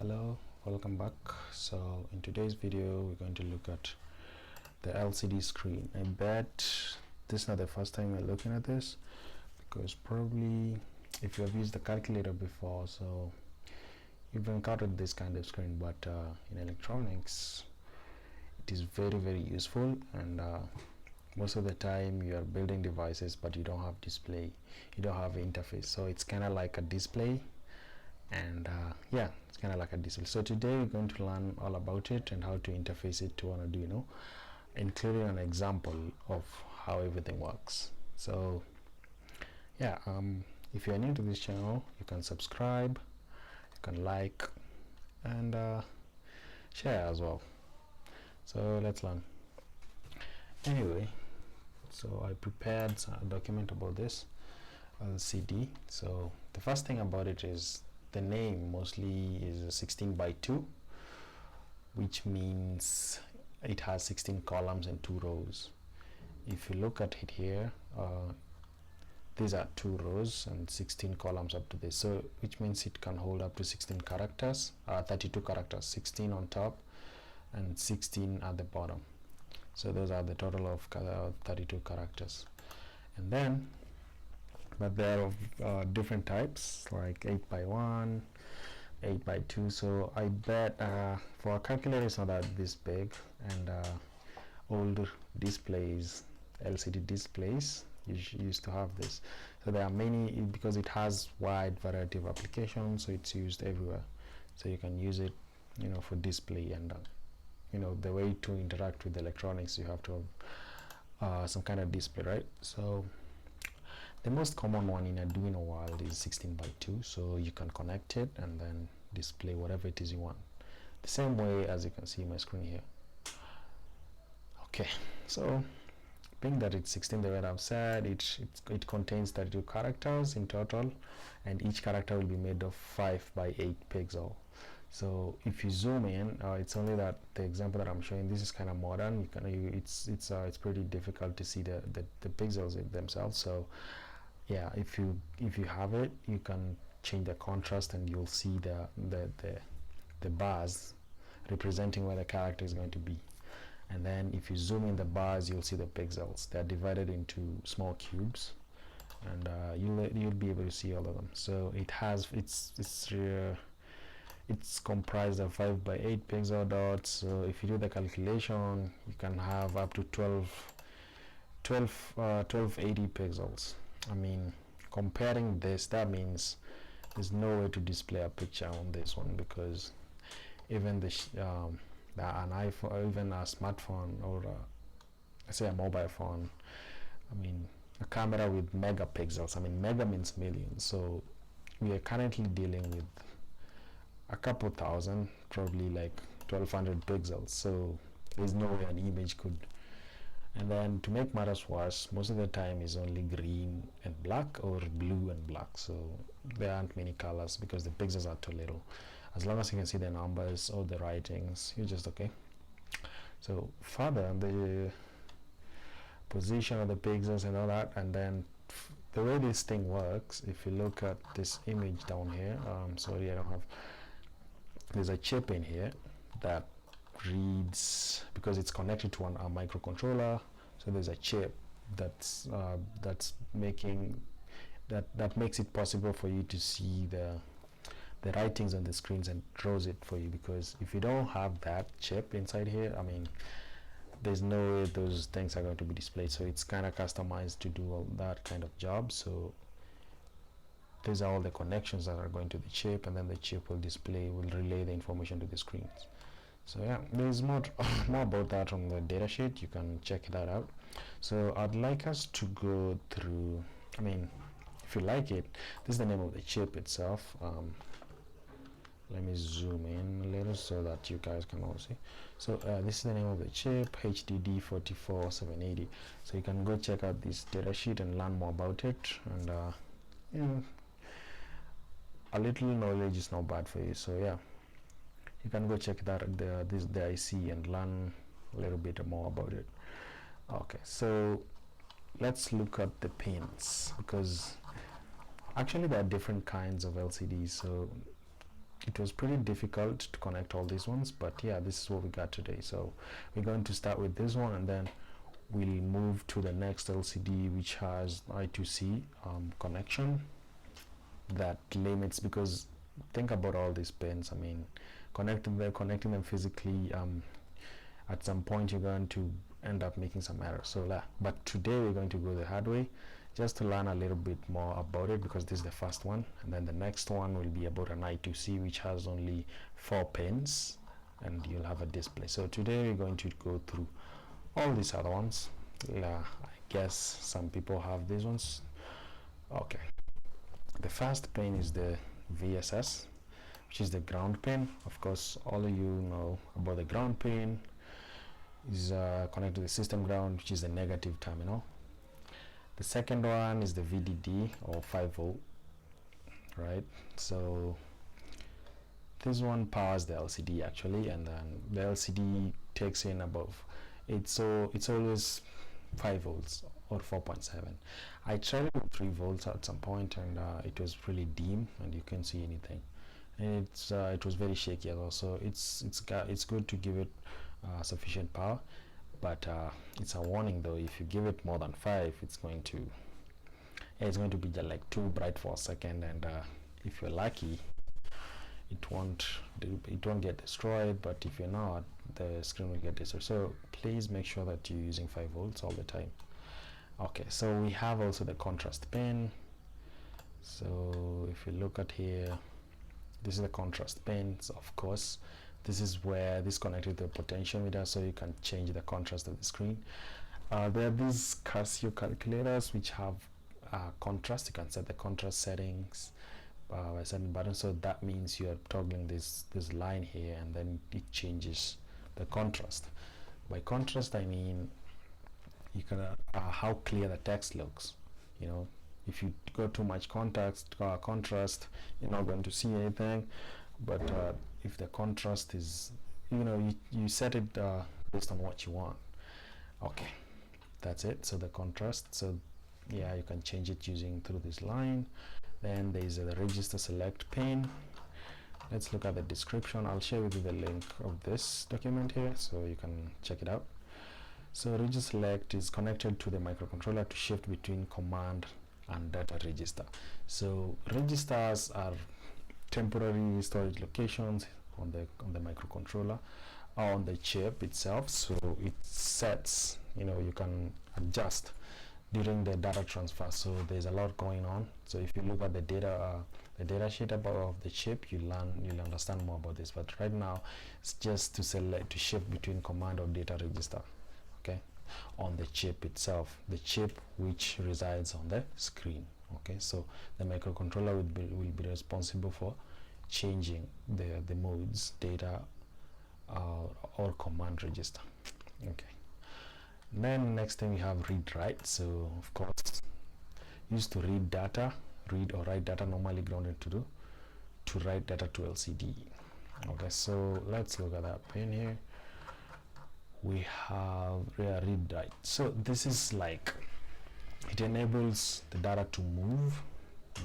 Hello, welcome back. So in today's video we're going to look at the LCD screen. I bet this is not the first time you're looking at this, because probably if you have used the calculator before, so you've encountered this kind of screen. But in electronics it is very useful, and most of the time you are building devices but you don't have display, you don't have interface, so it's kind of like a display. And yeah, it's kind of like a display. So today we're going to learn all about it and how to interface it to an Arduino, including an example of how everything works. So yeah, if you're new to this channel, you can subscribe, you can like, and share as well. So let's learn. Anyway, so I prepared a document about this LCD. So the first thing about it is the name mostly is a 16 by 2, which means it has 16 columns and 2 rows. If you look at it here, these are 2 rows and 16 columns up to this, so which means it can hold up to 16 characters, 32 characters, 16 on top and 16 at the bottom. So those are the total of 32 characters. And then but there are different types, like 8 by 1, 8 by 2. So I bet for a calculator it's not that this big, and old displays, LCD displays, used to have this. So there are many, because it has wide variety of applications, so it's used everywhere. So you can use it, you know, for display, and you know, the way to interact with electronics, you have to have some kind of display, right? So the most common one in Arduino world is 16 by 2, so you can connect it and then display whatever it is you want, the same way as you can see my screen here. Okay, so being that it's 16, the way I've said, it contains 32 characters in total, and each character will be made of 5 by 8 pixel. So if you zoom in, it's only that the example that I'm showing, this is kind of modern. It's pretty difficult to see the pixels themselves. So yeah, if you have it, you can change the contrast and you'll see the bars representing where the character is going to be. And then if you zoom in the bars, you'll see the pixels. They're divided into small cubes, and you'll be able to see all of them. So it has it's comprised of 5 by 8 pixel dots. So if you do the calculation, you can have up to 1280 pixels. I mean, comparing this, that means there's no way to display a picture on this one, because even an iPhone, or even a smartphone, or say a mobile phone, I mean, a camera with megapixels, I mean, mega means millions, so we are currently dealing with a couple thousand, probably like 1200 pixels. So there's no way an image could. And then to make matters worse, most of the time is only green and black, or blue and black, so there aren't many colors because the pixels are too little. As long as you can see the numbers or the writings, you're just okay. So further, the position of the pixels and all that, and then the way this thing works, if you look at this image down here, sorry, I don't have, there's a chip in here that reads, because it's connected to a microcontroller. So there's a chip that's making that makes it possible for you to see the writings on the screens and draws it for you. Because if you don't have that chip inside here, I mean, there's no way those things are going to be displayed. So it's kind of customized to do all that kind of job. So these are all the connections that are going to the chip, and then the chip will relay the information to the screens. So yeah, there's more about that on the datasheet. You can check that out. So I'd like us to go through, I mean, if you like it, this is the name of the chip itself. Let me zoom in a little so that you guys can all see. So this is the name of the chip, HDD44780. So you can go check out this datasheet and learn more about it. And you know, a little knowledge is not bad for you. So yeah, you can go check that the IC and learn a little bit more about it. Okay, so let's look at the pins, because actually there are different kinds of LCDs. So it was pretty difficult to connect all these ones, but yeah, this is what we got today. So we're going to start with this one, and then we'll move to the next LCD, which has I2C connection that limits, because think about all these pins. I mean, connecting them physically, at some point you're going to end up making some errors. So but today we're going to go the hard way, just to learn a little bit more about it, because this is the first one, and then the next one will be about an I2C, which has only 4 pins, and you'll have a display. So today we're going to go through all these other ones. I guess some people have these ones. Okay, the first pin is the VSS, which is the ground pin. Of course, all of you know about the ground pin. Is connected to the system ground, which is the negative terminal. The second one is the VDD, or 5 volt, right? So this one powers the LCD actually, and then the LCD takes in above it, so it's always 5 volts or 4.7. I tried it with 3 volts at some point, and it was really dim and you couldn't see anything, and it was very shaky as well. So it's good to give it sufficient power, but it's a warning though. If you give it more than 5, it's going to be just like too bright for a second, and if you're lucky, it won't get destroyed, but if you're not, the screen will get destroyed. So please make sure that you're using 5 volts all the time. Okay, so we have also the contrast pin. So if you look at here, this is the contrast pins. Of course, this is where this connected to the potentiometer, so you can change the contrast of the screen. There are these Casio calculators which have contrast. You can set the contrast settings by setting buttons. So that means you are toggling this line here, and then it changes the contrast. By contrast, I mean you can how clear the text looks. You know, if you go too much contrast, you're not going to see anything. But if the contrast is, you set it based on what you want. Okay, that's it. So the contrast, so yeah, you can change it through this line. Then there is the register select pin. Let's look at the description. I'll share with you the link of this document here, so you can check it out. So register select is connected to the microcontroller to shift between command and data register. So registers are temporary storage locations on the microcontroller or on the chip itself. So it sets, you can adjust during the data transfer. So there's a lot going on. So if you look at the data sheet of the chip, you'll understand more about this. But right now, it's just to shift between command or data register. Okay, on the chip itself, the chip which resides on the screen. Okay, so the microcontroller will be responsible for changing the modes, data or command register. Okay, then next thing we have read-write. So of course, used to read or write data, normally grounded to write data to LCD. Okay, so let's look at that pin here. We have read-write. So this is like, it enables the data to move.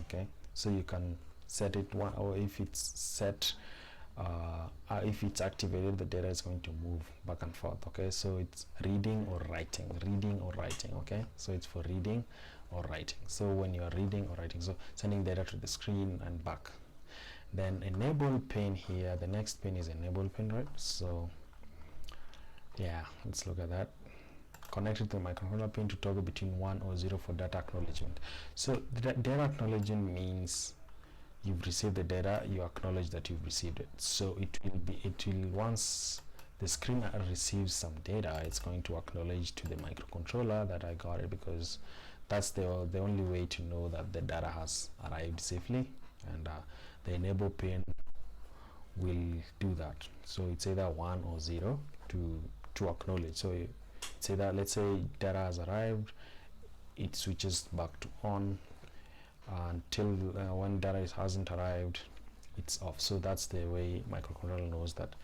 Okay, so you can set it one, or if it's set, if it's activated, the data is going to move back and forth. Okay, so it's reading or writing. Okay, so it's for reading or writing. So when you are reading or writing, so sending data to the screen and back. Then enable pin here, the next pin is EnablePenrite. So yeah, let's look at that. Connected to the microcontroller pin to toggle between 1 or 0 for data acknowledgement. So the data acknowledgement means you've received the data, you acknowledge that you've received it. So it will once the screen receives some data, it's going to acknowledge to the microcontroller that I got it, because that's the only way to know that the data has arrived safely, and the enable pin will do that. So it's either 1 or 0 to acknowledge. So say that, let's say data has arrived, it switches back to on until when data hasn't arrived, it's off. So that's the way microcontroller knows that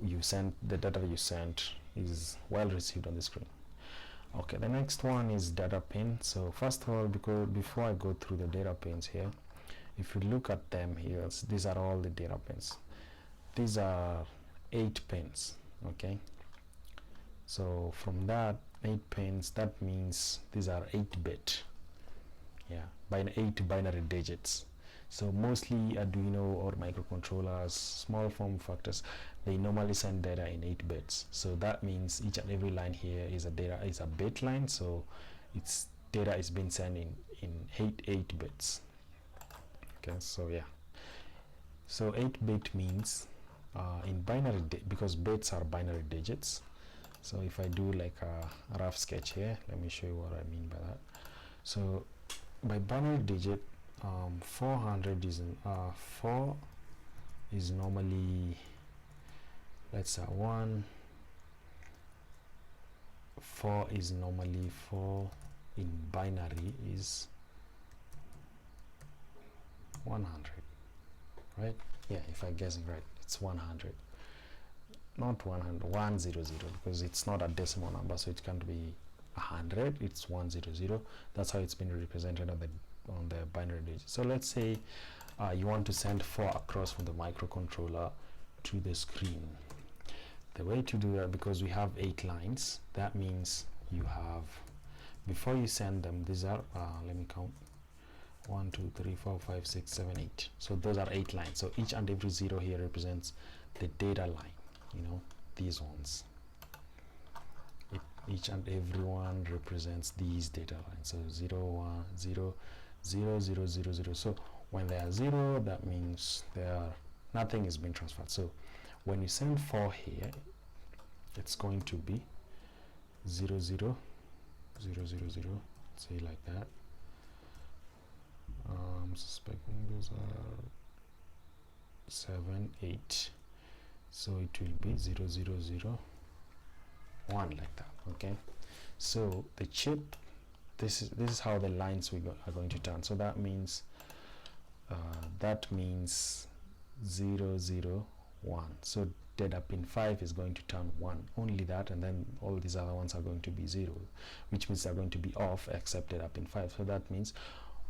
the data you sent is well received on the screen. Okay, the next one is data pin. So first of all, before I go through the data pins here, if you look at them here, these are all the data pins. These are 8 pins. Okay, so from that 8 pins, that means these are 8-bit, yeah, by 8 binary digits. So mostly Arduino or microcontrollers, small form factors, they normally send data in 8 bits. So that means each and every line here is a bit line, so its data is being sent in 8 bits. Okay, so yeah, so 8-bit means in binary, because bits are binary digits. So if I do like a rough sketch here, let me show you what I mean by that. So by binary digit, 400 is 4 is normally, let's say 4 is normally 4 in binary is 100, right? Yeah, if I'm guessing right, it's 100, not 100, 100, because it's not a decimal number, so it can't be 100, it's 100. That's how it's been represented on the binary digit. So let's say you want to send 4 across from the microcontroller to the screen. The way to do that, because we have 8 lines, that means you have, before you send them, these are let me count, 1 2 3 4 5 6 7 8. So those are 8 lines. So each and every 0 here represents the data line, you know, these ones. Each and every one represents these data lines. So 0 1 0 0 0 0 0. So when they are 0, that means nothing is being transferred. So when you send 4 here, it's going to be 0 0 0 0 0, say like that. I'm suspecting those are 7 8, so it will be 0 0 0 1, like that. Okay, so the chip, this is how the lines are going to turn. So that means 0 0 1. So data pin 5 is going to turn 1, only that, and then all these other ones are going to be 0, which means they're going to be off except data pin 5. So that means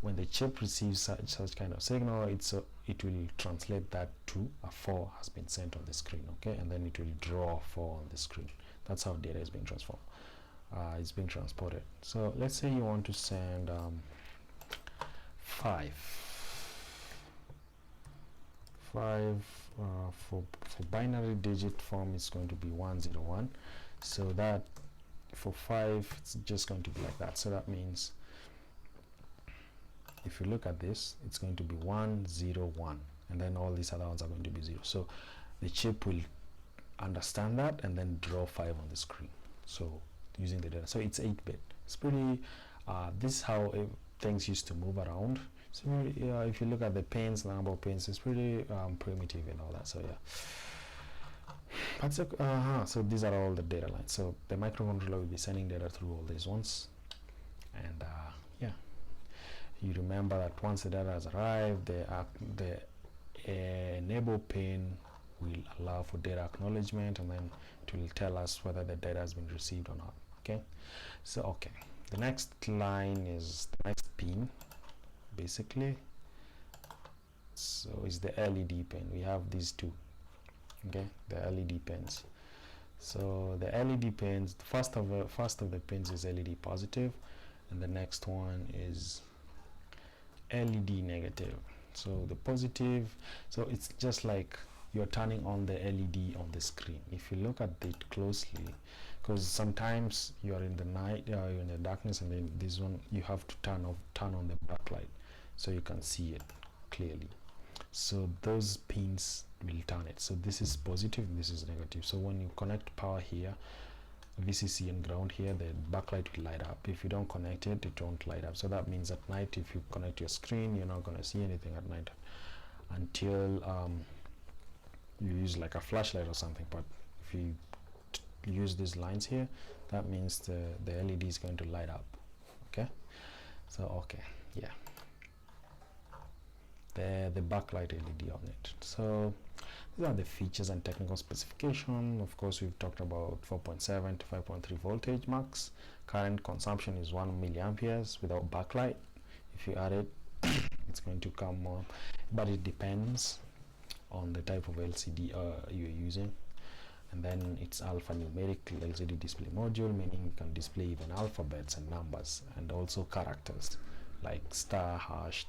when the chip receives such kind of signal, it will translate that to a 4 has been sent on the screen. Okay, and then it will draw 4 on the screen. That's how data is being transformed. It's being transported. So let's say you want to send 5 for binary digit form, it's going to be 101. So that for 5, it's just going to be like that. So that means if you look at this, it's going to be 101, and then all these other ones are going to be 0. So the chip will understand that and then draw 5 on the screen, so using the data. So it's 8-bit. It's pretty this is how things used to move around. So if you look at the pins, the number of pins, it's pretty primitive and all that. So yeah, but so these are all the data lines. So the microcontroller will be sending data through all these ones, and yeah, you remember that once the data has arrived, the enable pin will allow for data acknowledgement, and then it will tell us whether the data has been received or not. Okay, so okay, the next line is the next pin, basically. So it's the LED pin. We have these two. Okay, the LED pins. So the LED pins, the first of the pins is LED positive, and the next one is LED negative. So the positive, so it's just like you're turning on the LED on the screen. If you look at it closely, because sometimes you're in the night, you're in the darkness, and then this one you have to turn on the backlight so you can see it clearly. So those pins will turn it. So this is positive, this is negative. So when you connect power here, VCC and ground here, the backlight will light up. If you don't connect it, it won't light up. So that means at night, if you connect your screen, you're not going to see anything at night until you use like a flashlight or something. But if you use these lines here, that means the LED is going to light up. Okay, so okay, yeah, the backlight LED on it. So these are the features and technical specification. Of course, we've talked about 4.7 to 5.3 voltage max. Current consumption is 1 milliamperes without backlight. If you add it it's going to come more, but it depends on the type of LCD you're using. And then it's alphanumeric LCD display module, meaning you can display even alphabets and numbers, and also characters like star, hash,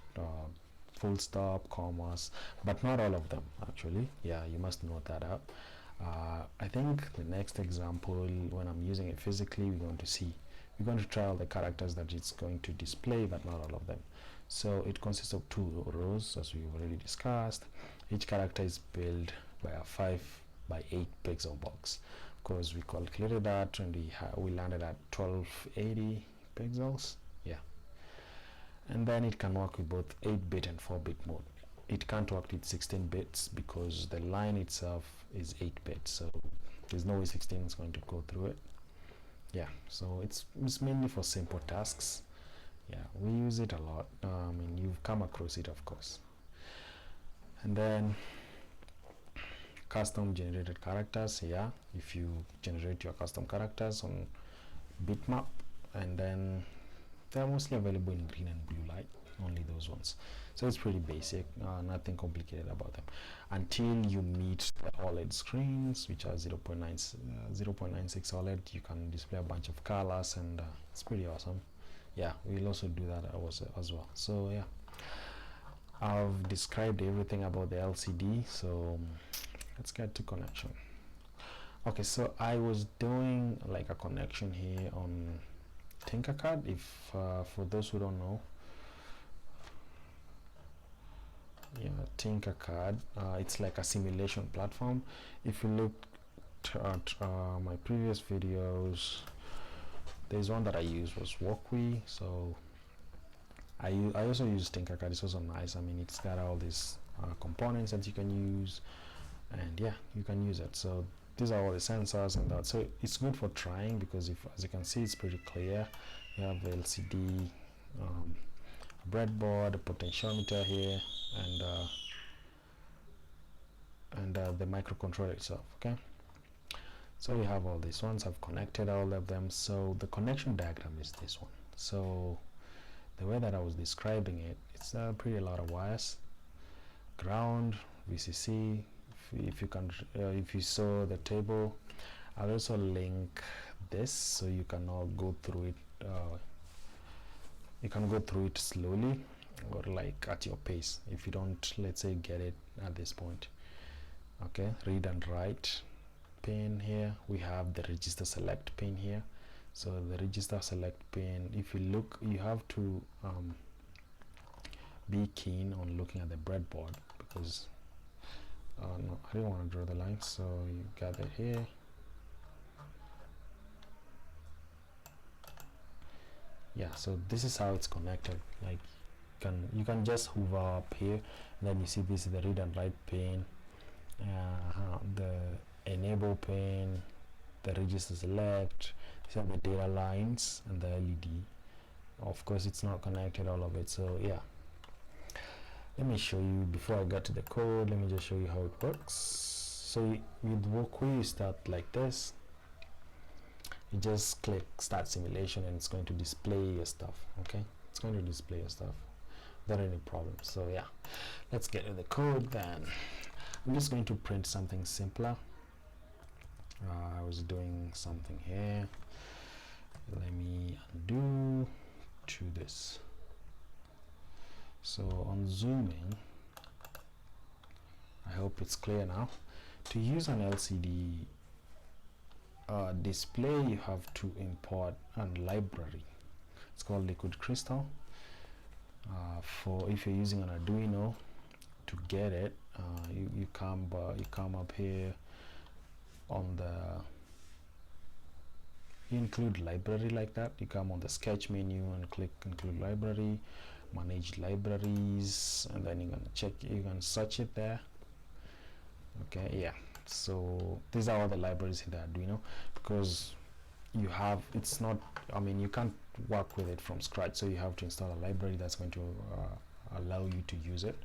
full stop, commas, but not all of them actually. Yeah, you must note that up. I think the next example, when I'm using it physically, we're going to try all the characters that it's going to display, but not all of them. So it consists of 2 rows, as we've already discussed. Each character is built by a 5 by 8 pixel box. Of course, we calculated that and we landed at 1280 pixels. Yeah, and then it can work with both 8-bit and 4-bit mode. It can't work with 16 bits because the line itself is 8-bit, so there's no way 16 is going to go through it. Yeah, so it's mainly for simple tasks. Yeah, we use it a lot. I mean, you've come across it, of course. And then custom generated characters. Yeah, if you generate your custom characters on bitmap, and then they're mostly available in green and blue light, only those ones. So it's pretty basic, nothing complicated about them, until you meet the OLED screens, which are 0.96 OLED. You can display a bunch of colors, and it's pretty awesome. Yeah, we'll also do that as well. So yeah, I've described everything about the LCD, so let's get to connection. Okay, so I was doing like a connection here on TINKERCAD. If for those who don't know, yeah, TINKERCAD, it's like a simulation platform. If you look at my previous videos, there's one that I used was Walkway, so I also use TINKERCAD. It's also nice. I mean, it's got all these components that you can use, and yeah, you can use it. So these are all the sensors and that, so it's good for trying, because as you can see, it's pretty clear. You have the LCD, breadboard, a potentiometer here, and the microcontroller itself. Okay, so we have all these ones. I've connected all of them. So the connection diagram is this one. So the way that I was describing it, it's pretty a lot of wires, ground, VCC. If you saw the table, I'll also link this so you can all go through it. You can go through it slowly, or like at your pace, if you don't, let's say, get it at this point. Okay, read and write pin here. We have the register select pin here. So the register select pin, if you look, you have to be keen on looking at the breadboard, because no, I didn't want to draw the line. So you got it here. Yeah, so this is how it's connected. Like you can just hover up here, and then you see this is the read and write pin, the enable pin, the register select. These are the data lines and the LED. Of course, it's not connected, all of it. So yeah, let me show you before I get to the code. Let me just show you how it works. So with Walkway, you start like this. You just click start simulation, and it's going to display your stuff. Okay, it's going to display your stuff without any problems. So yeah, let's get to the code then. I'm just going to print something simpler. I was doing something here. Let me undo to this. So on zooming, I hope it's clear now. To use an LCD display, you have to import a library. It's called Liquid Crystal. For if you're using an Arduino, to get it, you come up here on the, you include library like that. You come on the sketch menu and click include library, manage libraries, and then you can search it there. Okay, yeah, so these are all the libraries in the Arduino, because you have, it's not, I mean, you can't work with it from scratch, so you have to install a library that's going to allow you to use it.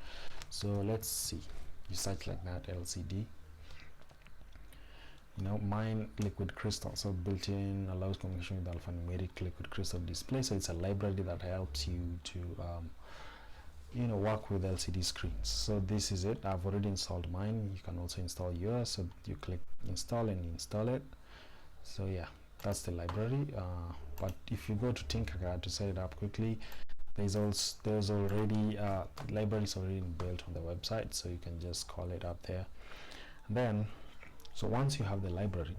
So let's see, you search like that, LCD, mine Liquid Crystal. So built-in allows communication with alphanumeric liquid crystal display. So it's a library that helps you to work with LCD screens. So this is it. I've already installed mine. You can also install yours. So you click install and install it. So yeah, that's the library. But if you go to TINKERCAD to set it up quickly, there's already libraries already built on the website, so you can just call it up there. And then, so once you have the library,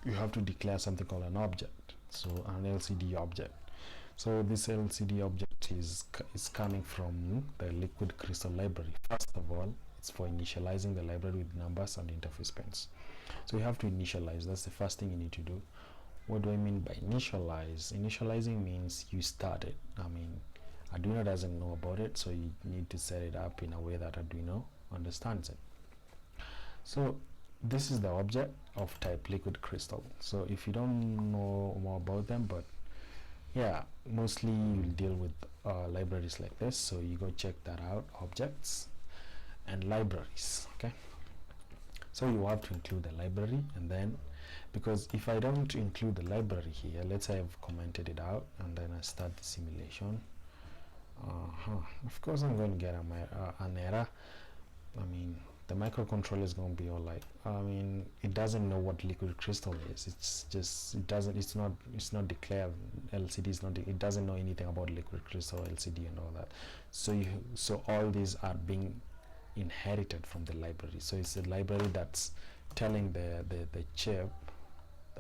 you have to declare something called an object, so an LCD object. So this LCD object is coming from the liquid crystal library. First of all, it's for initializing the library with numbers and interface pins. So you have to initialize. That's the first thing you need to do. What do I mean by initialize? Initializing means you start it. I mean, Arduino doesn't know about it, so you need to set it up in a way that Arduino understands it. So this is the object of type liquid crystal. So if you don't know more about them, but yeah, mostly you'll deal with libraries like this, so you go check that out, objects and libraries. Okay, so you have to include the library, and then because if I don't include the library here, let's say I've commented it out and then I start the simulation, of course I'm going to get an error. I mean, the microcontroller is going to be all like, I mean, it doesn't know what liquid crystal is. It's just, it's not declared. LCD is not, it doesn't know anything about liquid crystal, LCD and all that. So all these are being inherited from the library. So it's a library that's telling the chip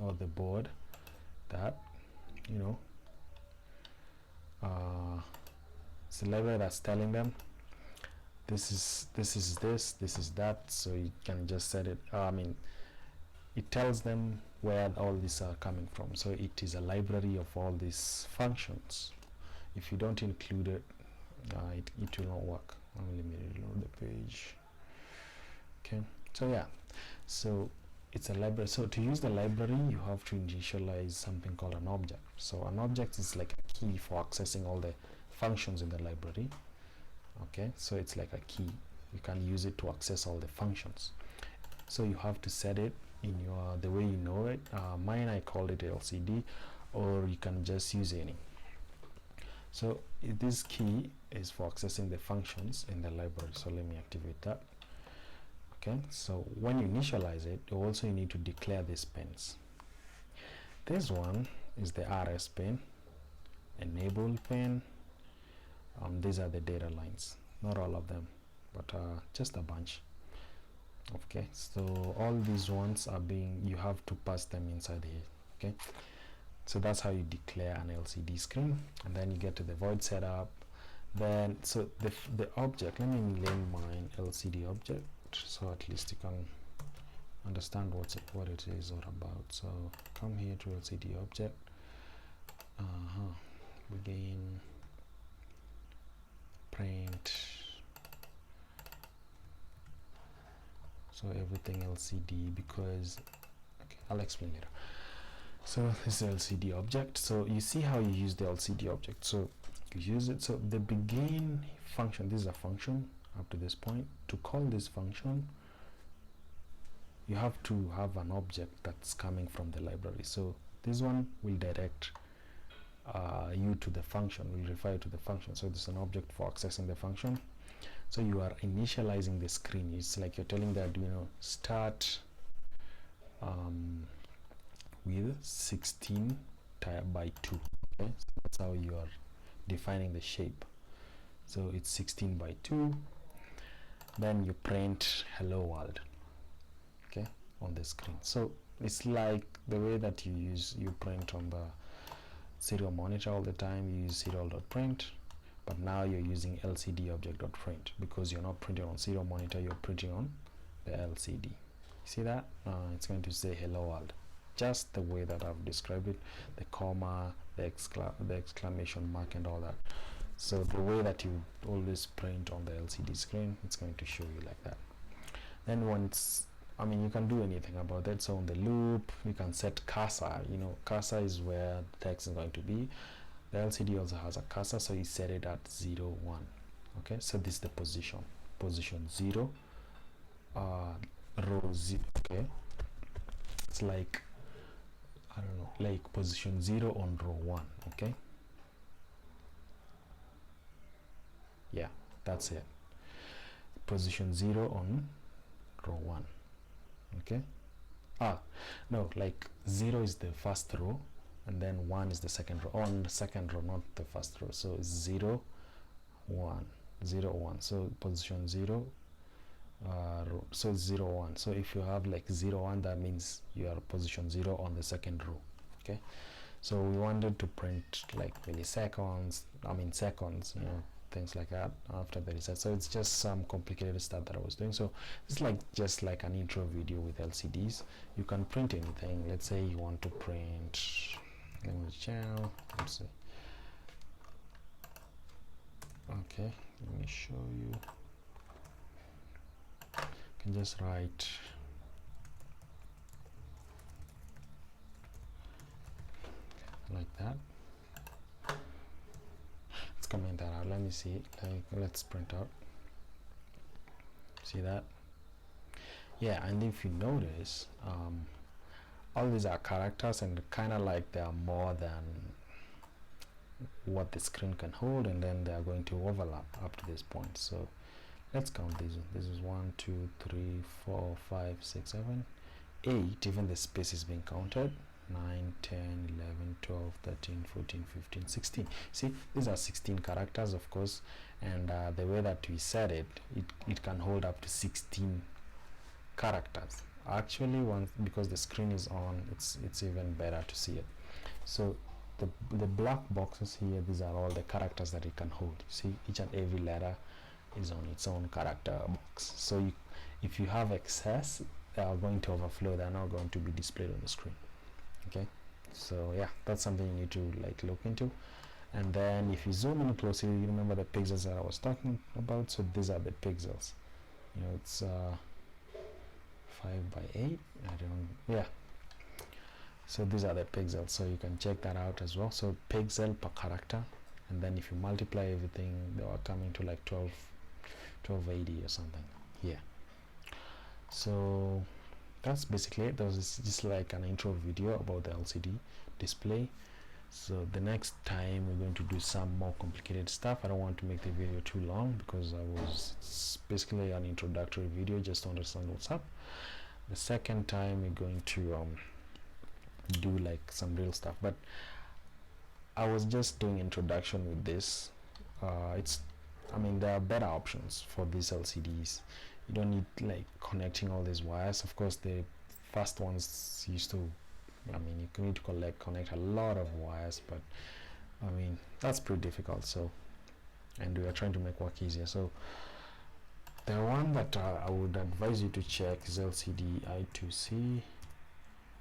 or the board that, it's a library that's telling them this is that, so you can just set it. I mean, it tells them where all these are coming from. So it is a library of all these functions. If you don't include it, it will not work. Let me reload the page. Okay, so yeah, so it's a library. So to use the library, you have to initialize something called an object. So an object is like a key for accessing all the functions in the library. Okay, so it's like a key. You can use it to access all the functions. So you have to set it in the way you know it. Mine, I called it LCD, or you can just use any. So this key is for accessing the functions in the library. So let me activate that. Okay, so when you initialize it, you need to declare these pins. This one is the RS pin, enable pin. These are the data lines, not all of them, but just a bunch. Okay, so all these ones are you have to pass them inside here. Okay, so that's how you declare an LCD screen. And then you get to the void setup. Then so the object, let me name mine LCD object, so at least you can understand what it is all about. So come here to LCD object, begin, print, so everything LCD, because okay, I'll explain later. So this is LCD object. So you see how you use the LCD object. So you use it. So the begin function, this is a function up to this point. To call this function, you have to have an object that's coming from the library. So this one will direct you to the function, will refer you to the function. So this is an object for accessing the function. So you are initializing the screen. It's like you're telling the Arduino start with 16 by 2. Okay, so that's how you are defining the shape. So it's 16 by 2. Then you print hello world, okay, on the screen. So it's like the way that you print on the serial monitor all the time. You use serial.print, but now you're using LCD object.print because you're not printing on serial monitor, you're printing on the LCD. See that? It's going to say hello world, just the way that I've described it, the comma, the exclamation mark and all that. So the way that you always print on the LCD screen, it's going to show you like that. Then once, I mean, you can do anything about that. So on the loop, you can set cursor. Cursor is where the text is going to be. The LCD also has a cursor, so you set it at 0, 1. Okay, so this is the position 0, row 0. Okay, it's like, I don't know, like position 0 on row 1. Okay, yeah, That's it. Position 0 on row 1. Okay, no, like 0 is the first row and then 1 is the second row. On the second row, not the first row. So it's 0 1 0 1. So position 0, so 0 1. So if you have like 0 1, that means you are position 0 on the second row. Okay, so we wanted to print like milliseconds, seconds, things like that after the reset. So it's just some complicated stuff that I was doing. So it's like just like an intro video with LCDs. You can print anything. Let's say you want to print language channel. Let's see. Okay, let me show you. You can just write like that. Let's comment that out. Let me see. Let's print out. See that? Yeah, and if you notice, all these are characters, and kind of like they are more than what the screen can hold, and then they are going to overlap up to this point. So let's count these. This is 1 2 3 4 5 6 7 8. Even the space is being counted. 9 10 11 12 13 14 15 16. See, these are 16 characters, of course, and the way that we set it can hold up to 16 characters. Actually, once, because the screen is on, it's even better to see it. So the black boxes here, these are all the characters that it can hold. See, each and every letter is on its own character box. So if you have excess, they are going to overflow. They are not going to be displayed on the screen. Okay, so yeah, that's something you need to like look into. And then if you zoom in closely, you remember the pixels that I was talking about. So these are the pixels. It's 5 by 8. Yeah. So these are the pixels. So you can check that out as well. So pixel per character, and then if you multiply everything, they are coming to like 1280 or something. Yeah. So that's basically it. That was just like an intro video about the LCD display. So the next time we're going to do some more complicated stuff. I don't want to make the video too long because it's basically an introductory video just to understand what's up. The second time we're going to do like some real stuff, but I was just doing introduction with this. There are better options for these LCDs. You don't need like connecting all these wires. Of course, the first ones used to, you need to connect a lot of wires, but that's pretty difficult. So, and we are trying to make work easier. So the one that I would advise you to check is LCD I2C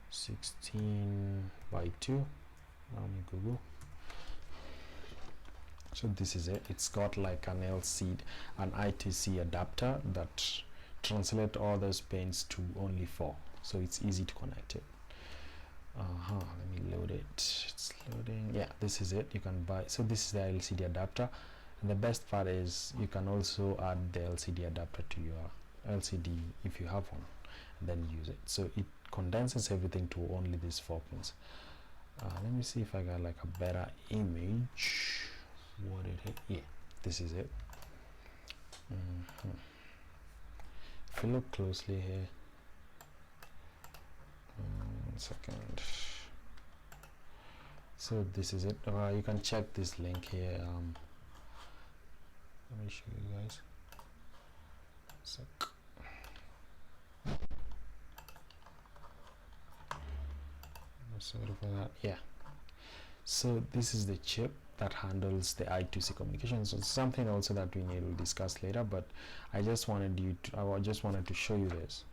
16 by 2. Google. So this is it. It's got like an I2C adapter that translates all those pins to only 4. So it's easy to connect it. Let me load it. It's loading. Yeah, this is it. You can buy. So this is the LCD adapter. And the best part is you can also add the LCD adapter to your LCD if you have one, and then use it. So it condenses everything to only these 4 pins. Let me see if I got like a better image. What did it? Yeah, this is it. If you look closely here, 1 second. So this is it. You can check this link here. Let me show you guys. Sorry for that. Yeah. So this is the chip that handles the I2C communication. So it's something also that we need to discuss later, but I just wanted to show you this.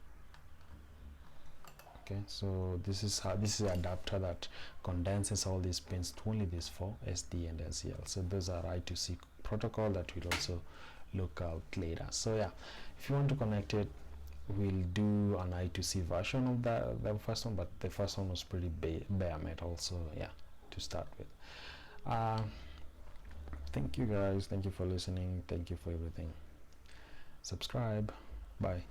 Okay, so this is the adapter that condenses all these pins to only these 4, SD and SCL. So those are I2C protocol that we'll also look out later. So yeah, if you want to connect it, we'll do an I2C version of the first one, but the first one was pretty bare metal. So yeah, to start with. Thank you guys. Thank you for listening. Thank you for everything. Subscribe. Bye.